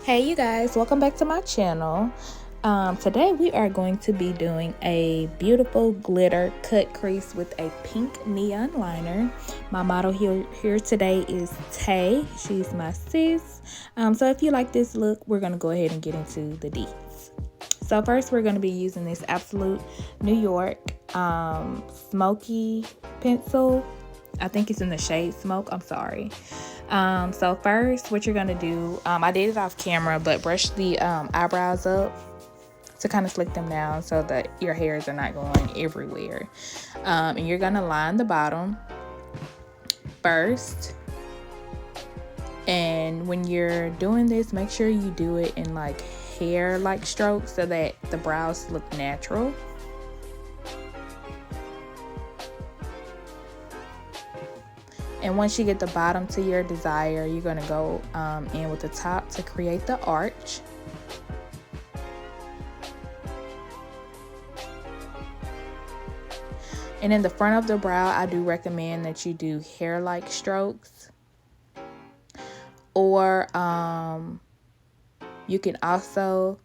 Hey you guys, welcome back to my channel. Today we are going to be doing a beautiful glitter cut crease with a pink neon liner. My model here today is Tay. She's my sis. So if you like this look, we're going to go ahead and get into the deets. So first we're going to be using this Absolute New York smoky pencil. I think it's in the shade Smoke. I'm sorry. So first what you're gonna do, I did it off camera, but brush the eyebrows up to kind of slick them down so that your hairs are not going everywhere. And you're gonna line the bottom first, and when you're doing this, make sure you do it in like hair like strokes so that the brows look natural. And once you get the bottom to your desire, you're going to go in with the top to create the arch. And in the front of the brow, I do recommend that you do hair-like strokes. Or you can also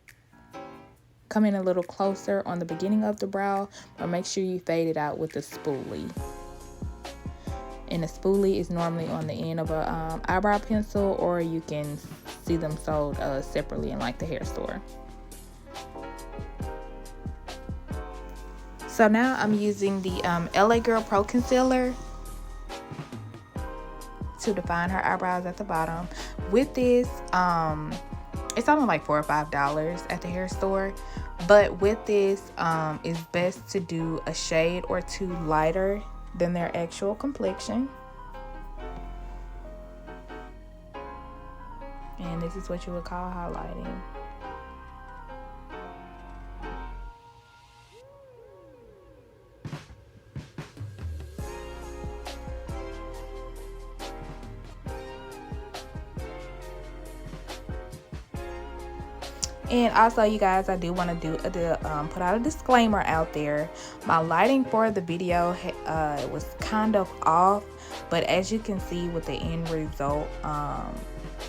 come in a little closer on the beginning of the brow, but make sure you fade it out with a spoolie. And the spoolie is normally on the end of a eyebrow pencil, or you can see them sold separately in like the hair store. So now I'm using the L.A Girl Pro Concealer to define her eyebrows at the bottom. With this, it's only like $4 or $5 at the hair store. But with this, it's best to do a shade or two lighter than their actual complexion. And this is what you would call highlighting. And also, you guys, I do want to put out a disclaimer out there. My lighting for the video was kind of off, but as you can see with the end result,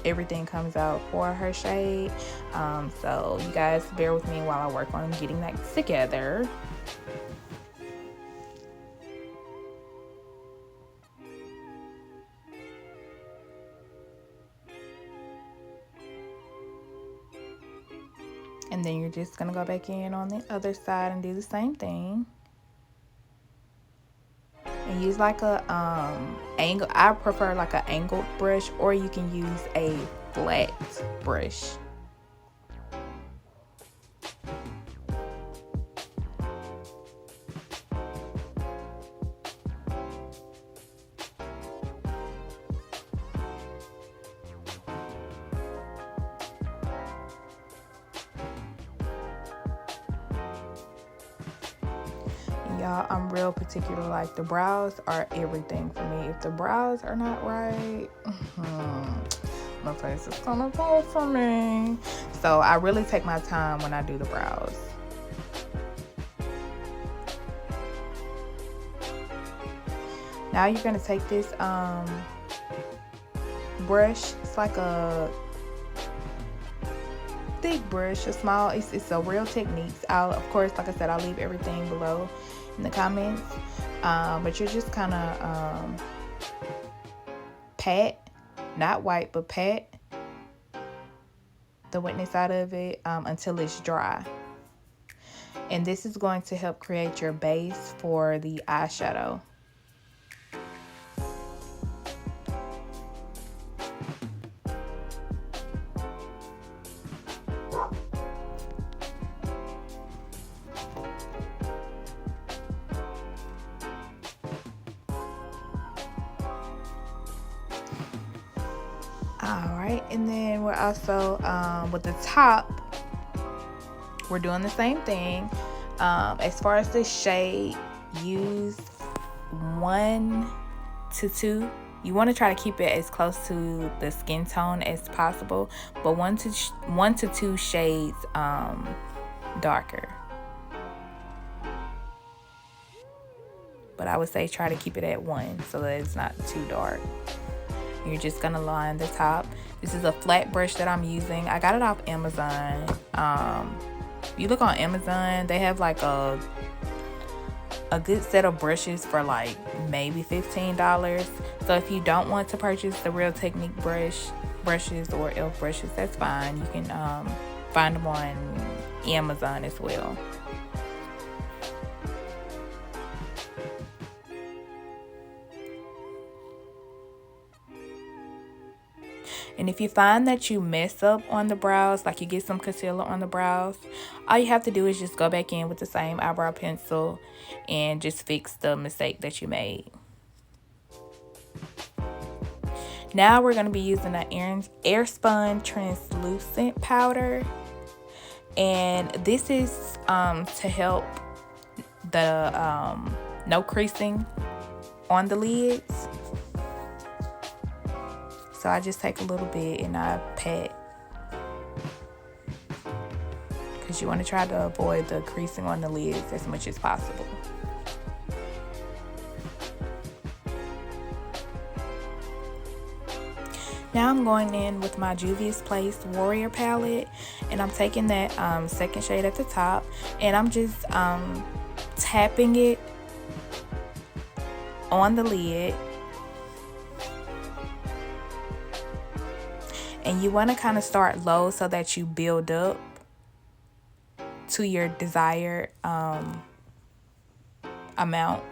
everything comes out for her shade. So you guys bear with me while I work on getting that together. And then you're just gonna go back in on the other side and do the same thing. And use like a angle. I prefer like an angled brush, or you can use a flat brush. Y'all, I'm real particular. Like, the brows are everything for me. If the brows are not right, my face is gonna fall for me. So I really take my time when I do the brows. Now you're gonna take this brush. It's like a thick brush, a small. It's a Real Techniques. Of course, like I said, I'll leave everything below in the comments. But you're just kind of pat, not wipe, but pat the wetness out of it until it's dry. And this is going to help create your base for the eyeshadow. Alright, and then we're also with the top, we're doing the same thing. As far as the shade, use 1 to 2 You want to try to keep it as close to the skin tone as possible, but one to two shades darker. But I would say try to keep it at 1 so that it's not too dark. You're just gonna line the top. This is a flat brush that I'm using. I got it off Amazon. If you look on Amazon, they have like a good set of brushes for like maybe $15. So if you don't want to purchase the Real Technique brushes or e.l.f. brushes, that's fine. You can find them on Amazon as well. And if you find that you mess up on the brows, like you get some concealer on the brows, all you have to do is just go back in with the same eyebrow pencil and just fix the mistake that you made. Now we're going to be using an Spun translucent powder. And this is to help the no creasing on the lids. So I just take a little bit and I pat, because you want to try to avoid the creasing on the lids as much as possible. Now I'm going in with my Juvia's Place Warrior palette, and I'm taking that second shade at the top, and I'm just tapping it on the lid. And you want to kind of start low so that you build up to your desired amount,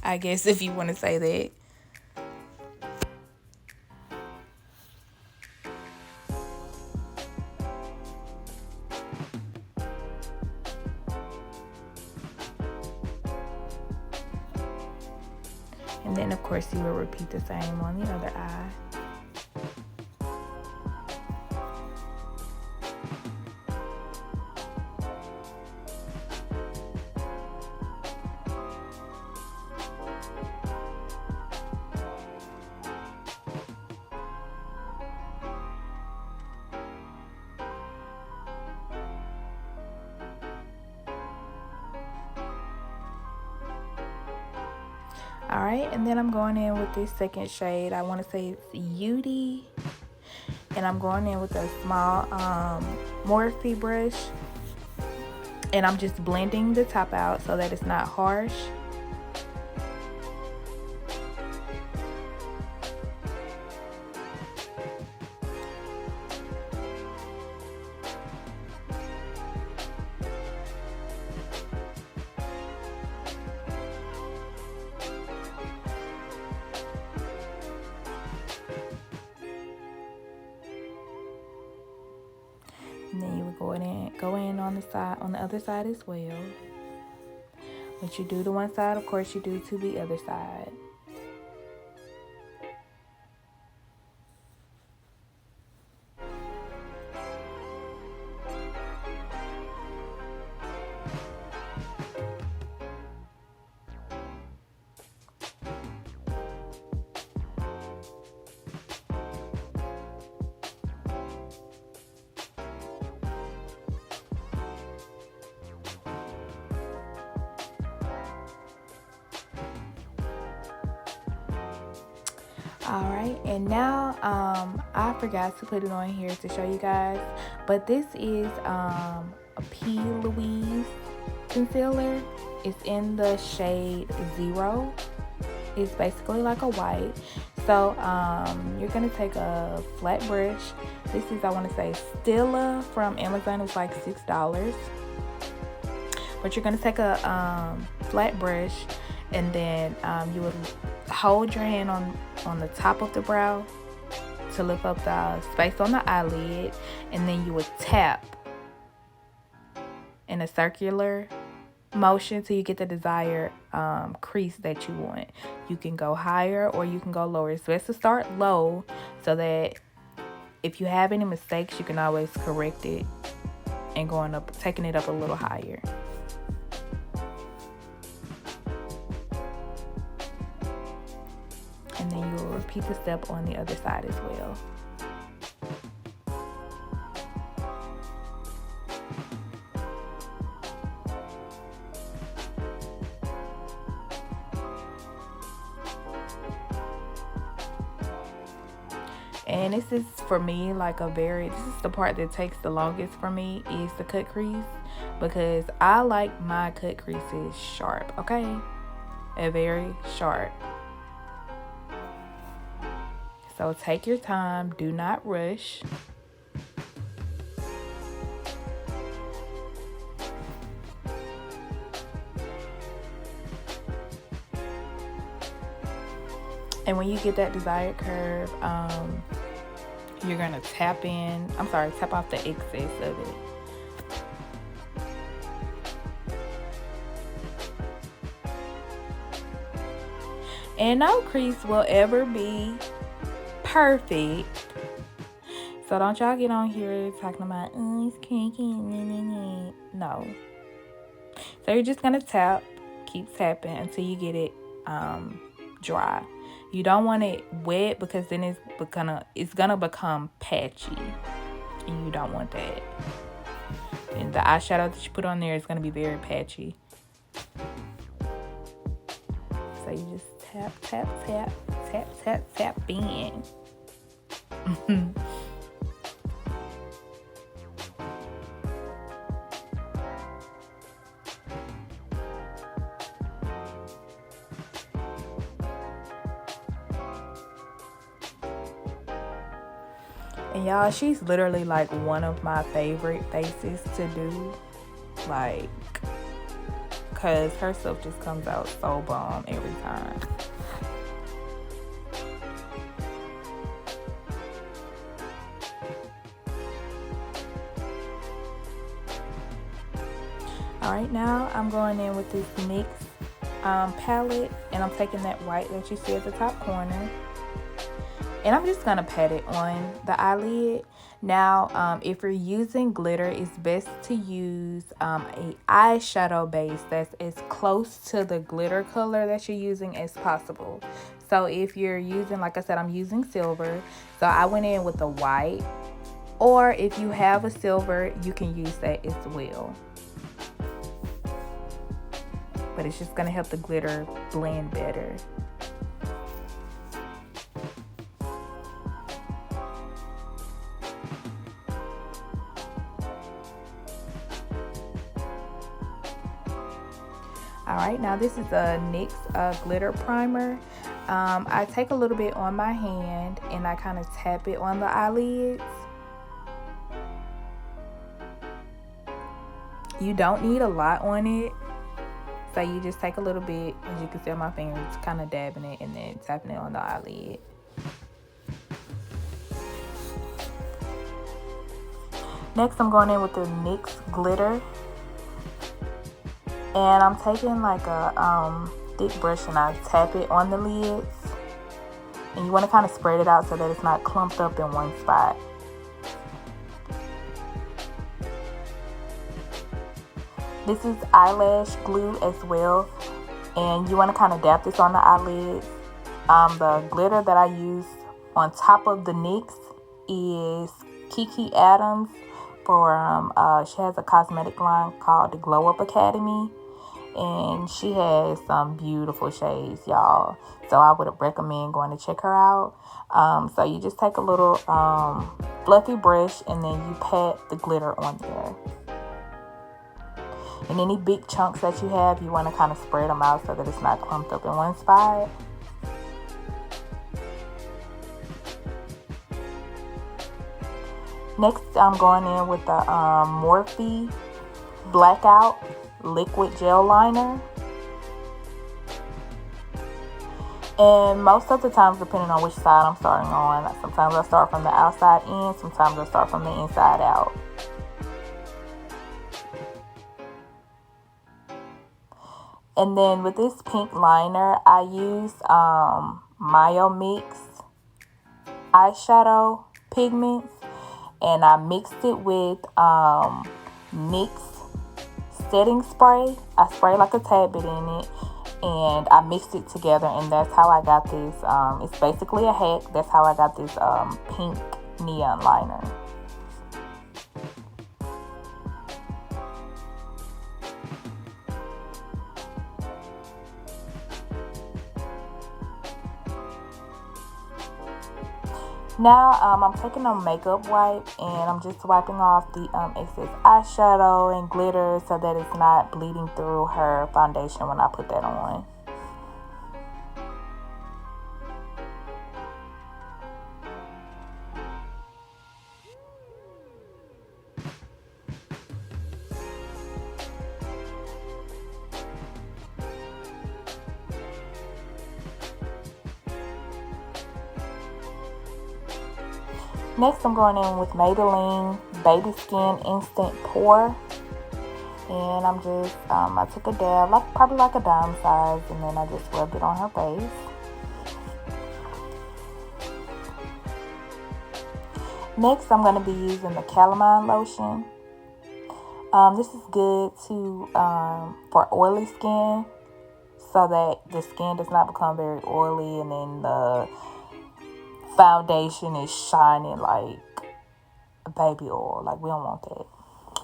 I guess, if you want to say that. And then, of course, you will repeat the same on the other eye. Alright, and then I'm going in with this second shade. I want to say it's Beauty. And I'm going in with a small Morphe brush. And I'm just blending the top out so that it's not harsh. And then you would go in on the side, on the other side as well. Once you do the one side, of course, you do to the other side. Alright, and now I forgot to put it on here to show you guys, but this is a P.Louse concealer. It's in the shade 0. It's basically like a white. So you're going to take a flat brush. This is, I want to say, Stila from Amazon. It was like $6. But you're going to take a flat brush, and then you would hold your hand on the top of the brow to lift up the space on the eyelid, and then you would tap in a circular motion till you get the desired crease that you want. You can go higher or you can go lower. It's best to start low so that if you have any mistakes, you can always correct it and taking it up a little higher. and then you'll repeat the step on the other side as well. And this is for me like this is the part that takes the longest for me, is the cut crease, because I like my cut creases sharp, okay? Very sharp. So take your time, do not rush. And when you get that desired curve, you're gonna tap off the excess of it. And no crease will ever be perfect. So don't y'all get on here talking about, oh, it's kinky. No. So you're just gonna keep tapping until you get it dry. You don't want it wet, because then it's gonna become patchy, and you don't want that. And the eyeshadow that you put on there is gonna be very patchy. So you just tap, tap, tap, tap, tap, tap in. And y'all, she's literally like one of my favorite faces to do, like, cause her stuff just comes out so bomb every time. Alright, now I'm going in with this NYX palette, and I'm taking that white that you see at the top corner, and I'm just gonna pat it on the eyelid. Now, if you're using glitter, it's best to use a eyeshadow base that's as close to the glitter color that you're using as possible. So if you're using, like I said, I'm using silver, so I went in with the white, or if you have a silver, you can use that as well. But it's just gonna help the glitter blend better. Alright, now this is a NYX glitter primer. I take a little bit on my hand and I kind of tap it on the eyelids. You don't need a lot on it. So you just take a little bit, as you can see on my fingers, kind of dabbing it and then tapping it on the eyelid. Next, I'm going in with the NYX glitter. And I'm taking like a thick brush and I tap it on the lids. And you want to kind of spread it out so that it's not clumped up in one spot. This is eyelash glue as well, and you want to kind of dab this on the eyelids. The glitter that I use on top of the NYX is Kiki Adams she has a cosmetic line called the Glow Up Academy, and she has some beautiful shades, y'all. So I would recommend going to check her out. So you just take a little fluffy brush and then you pat the glitter on there. And any big chunks that you have, you want to kind of spread them out so that it's not clumped up in one spot. Next, I'm going in with the Morphe Blackout Liquid Gel Liner. And most of the times, depending on which side I'm starting on, sometimes I start from the outside in, sometimes I start from the inside out. And then with this pink liner, I use MyoMakeup eyeshadow pigments, and I mixed it with NYX setting spray. I spray like a tad bit in it, and I mixed it together, and that's how I got this. It's basically a hack. That's how I got this pink neon liner. Now I'm taking a makeup wipe, and I'm just wiping off the excess eyeshadow and glitter so that it's not bleeding through her foundation when I put that on. Next, I'm going in with Maybelline Baby Skin Instant Pore, and I'm just I took a dab, probably like a dime size, and then I just rubbed it on her face. Next, I'm going to be using the Calamine Lotion. This is good to for oily skin, so that the skin does not become very oily, and then the foundation is shining like baby oil. Like, we don't want that.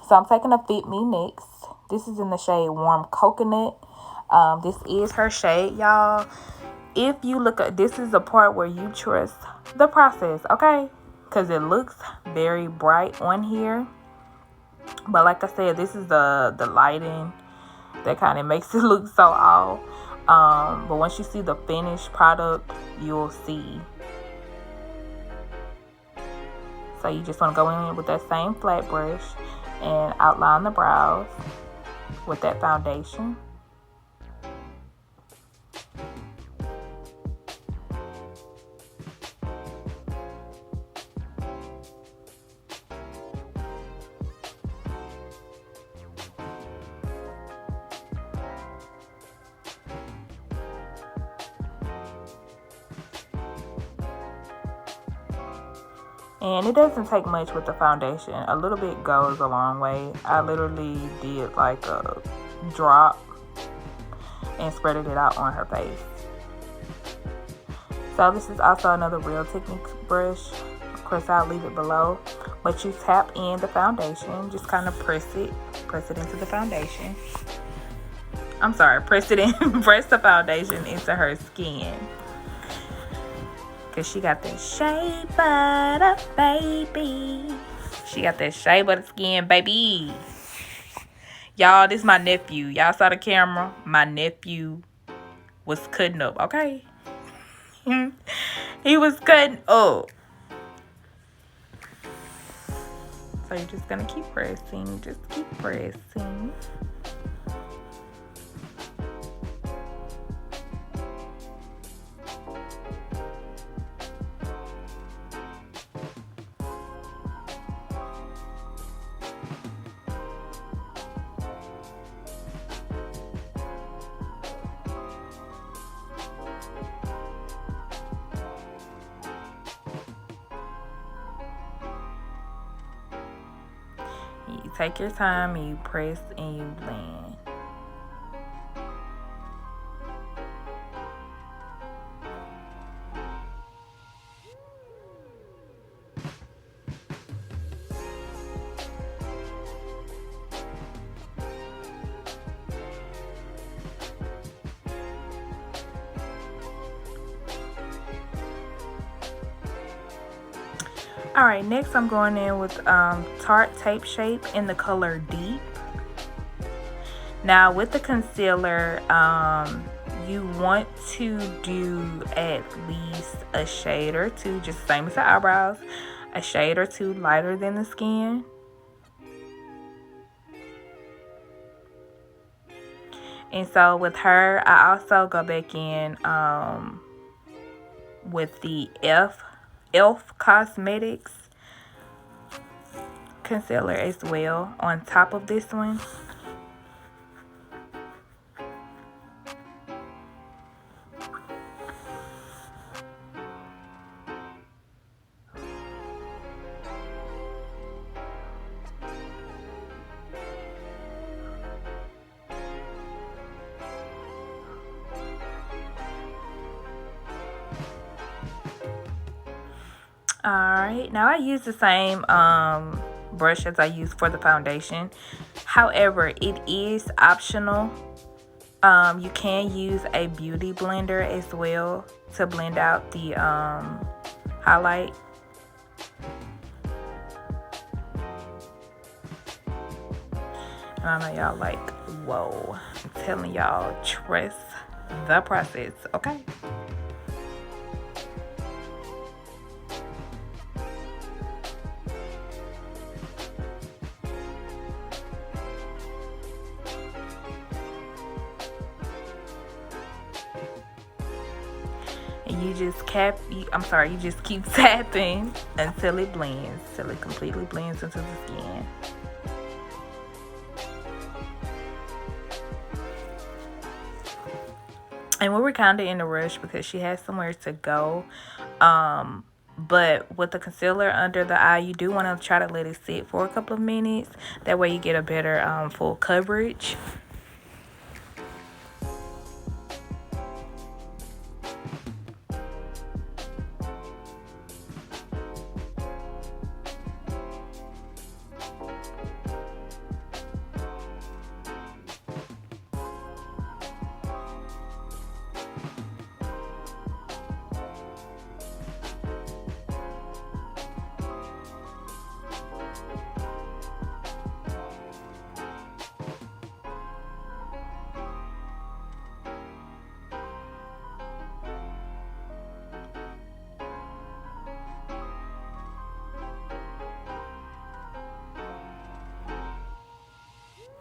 So I'm taking a Fit Me next. This is in the shade Warm Coconut. This is her shade, y'all. If you look at this, is the part where you trust the process, okay? Because it looks very bright on here, but like I said, this is the lighting that kind of makes it look so off. But once you see the finished product, you'll see. So you just want to go in with that same flat brush and outline the brows with that foundation. And it doesn't take much with the foundation. A little bit goes a long way. I literally did like a drop and spreaded it out on her face. So this is also another Real Techniques brush. Of course, I'll leave it below. But you tap in the foundation. Just kind of press it into the foundation. I'm sorry, press the foundation into her skin. Because she got that shea butter, baby. She got that shea butter skin, baby. Y'all, this is my nephew. Y'all saw the camera? My nephew was cutting up, okay? He was cutting up. So you're just going to keep pressing. Just keep pressing. You take your time and you press and you blend. Alright, next I'm going in with Tarte Tape Shape in the color Deep. Now with the concealer, you want to do at least a shade or two, just same as the eyebrows, a shade or two lighter than the skin. And so with her, I also go back in with the Elf Cosmetics concealer as well on top of this one. Alright, now I use the same brush as I use for the foundation. However, it is optional. You can use a beauty blender as well to blend out the highlight. And I know y'all like, whoa. I'm telling y'all, trust the process, okay? And you just you just keep tapping until it blends, till it completely blends into the skin. And we were kind of in a rush because she has somewhere to go. But with the concealer under the eye, you do want to try to let it sit for a couple of minutes. That way you get a better full coverage.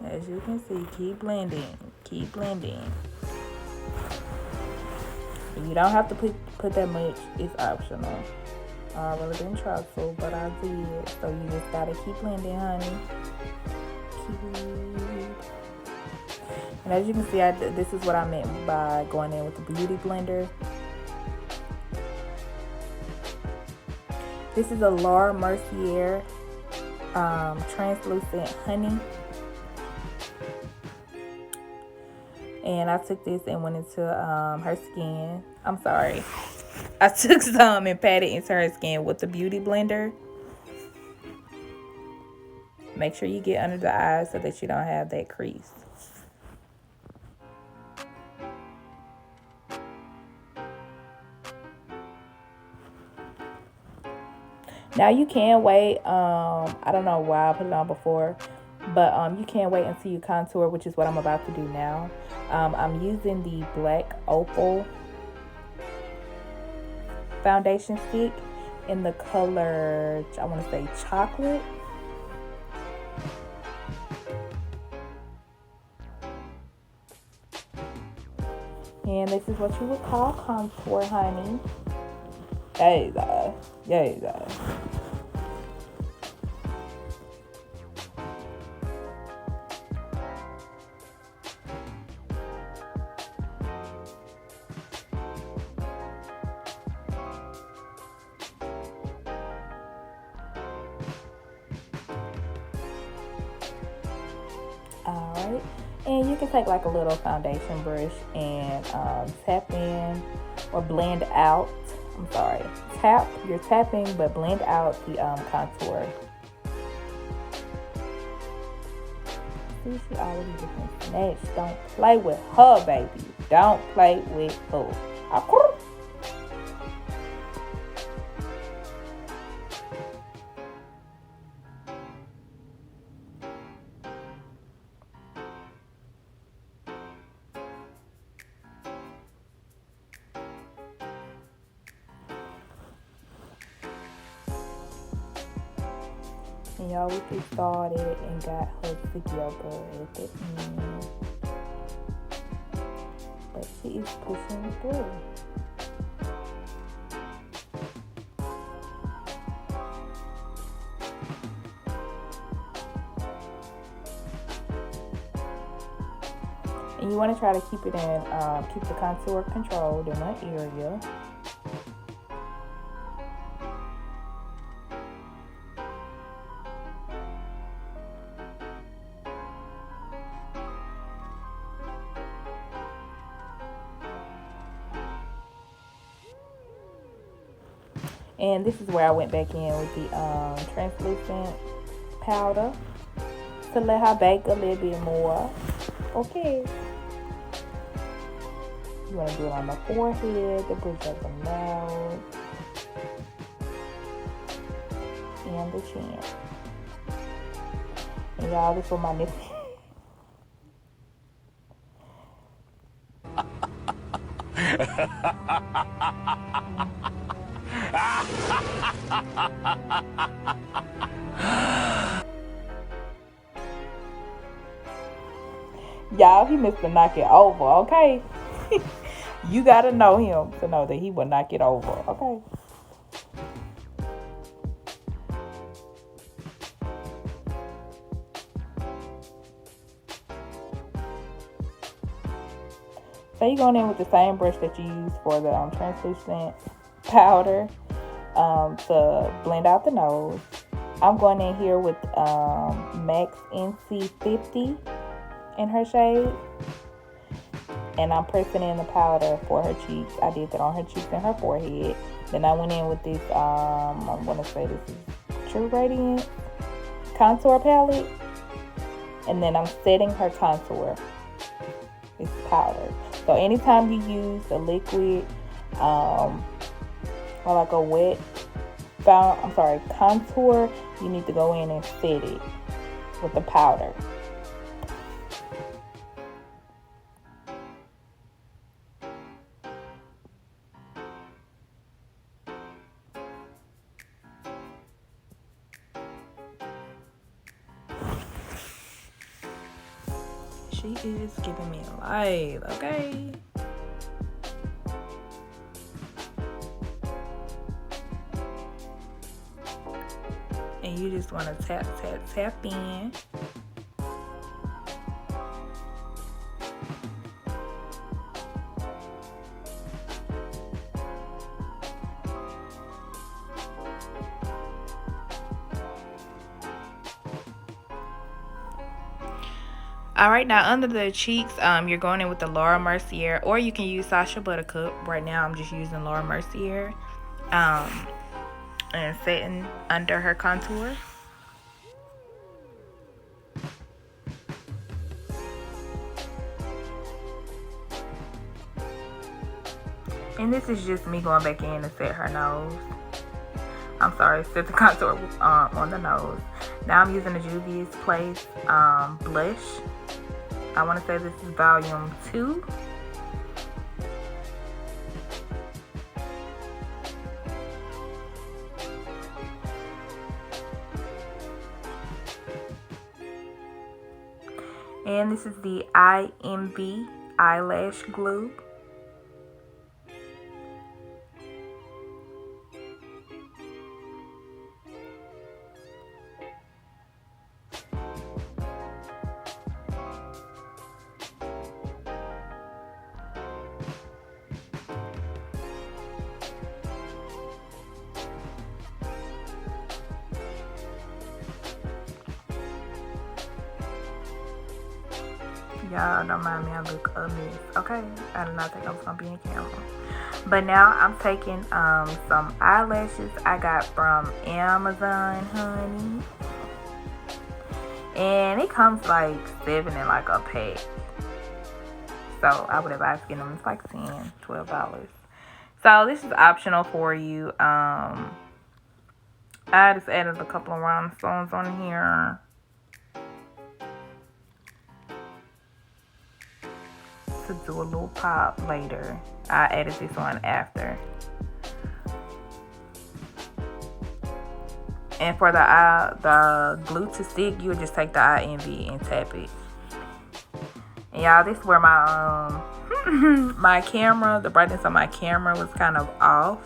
As you can see, keep blending, keep blending. You don't have to put that much, it's optional. I really didn't try to, but I did. So you just gotta keep blending, honey. And as you can see, this is what I meant by going in with the beauty blender. This is a Mercier translucent honey. And I took this and went into her skin. I'm sorry. I took some and patted into her skin with the beauty blender. Make sure you get under the eyes so that you don't have that crease. Now you can wait. I don't know why I put it on before. But you can't wait until you contour, which is what I'm about to do now. I'm using the Black Opal foundation stick in the color, I want to say chocolate. And this is what you would call contour, honey. There you go. There you go. Alright, and you can take like a little foundation brush and tap in or blend out. I'm sorry, you're tapping, but blend out the contour. See, she already getting snatched. Don't play with her, baby. Don't play with her. And y'all, we get started and got her together at the end. But she is pushing through. And you want to try to keep it in, keep the contour controlled in one area. And this is where I went back in with the translucent powder to let her bake a little bit more. Okay. You want to do it on the forehead, the bridge of the nose, and the chin. And y'all, this was my nipple. Y'all, he missed to knock it over, okay? You gotta know him to know that he will knock it over, okay? So you're going in with the same brush that you use for the translucent powder to blend out the nose. I'm going in here with MAC NC50 in her shade. And I'm pressing in the powder for her cheeks. I did that on her cheeks and her forehead. Then I went in with this, I want to say this is True Radiant contour palette. And then I'm setting her contour. It's powder. So anytime you use a liquid or like a wet contour, you need to go in and set it with the powder. She is giving me life, okay? And you just want to tap, tap, tap in. Alright, now under the cheeks, you're going in with the Laura Mercier, or you can use Sacha Buttercup. Right now, I'm just using Laura Mercier. And setting under her contour. And this is just me going back in and set her nose. I'm sorry, set the contour on the nose. Now I'm using the Juvia's Place blush. I want to say this is volume 2. And this is the IMB eyelash glue. Y'all don't mind me, I look a mess, okay? I did not think I was gonna be in camera. But now I'm taking some eyelashes I got from Amazon, honey. And it comes like 7 in like a pack. So I would advise getting them. It's like $10, $12. So this is optional for you. I just added a couple of rhinestones on here. To do a little pop later. I added this one after. And for the glue to stick, you would just take the IMV and tap it. And y'all, this is where my my camera, the brightness of my camera was kind of off.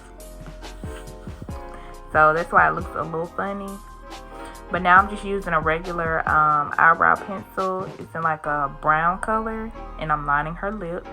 So that's why it looks a little funny. But now I'm just using a regular eyebrow pencil. It's in like a brown color. And I'm lining her lips.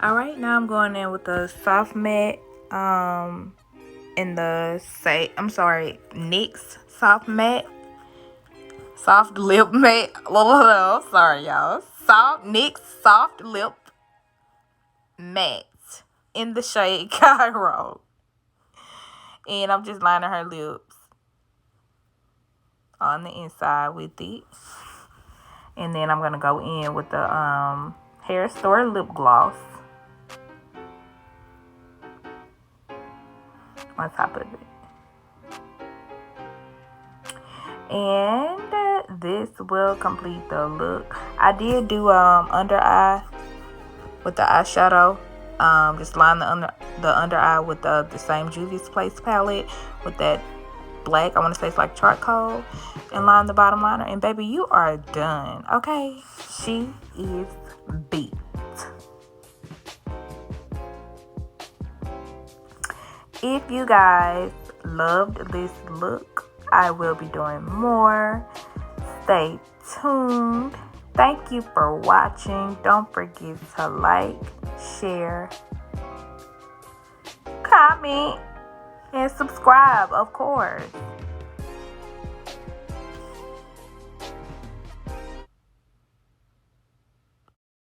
Alright, now I'm going in with the soft matte in the NYX soft matte. Soft lip matte. Sorry, y'all. NYX soft lip matte in the shade Cairo. And I'm just lining her lips on the inside with it. And then I'm going to go in with the Hair Store lip gloss on top of it. And this will complete the look. I did do under eye with the eyeshadow. Just line the under eye with the same Juvia's Place palette with that black, I want to say it's like charcoal, and line the bottom liner. And baby, you are done. Okay, she is beat. If you guys loved this look, I will be doing more. Stay tuned. Thank you for watching. Don't forget to like, share, comment, and subscribe, of course.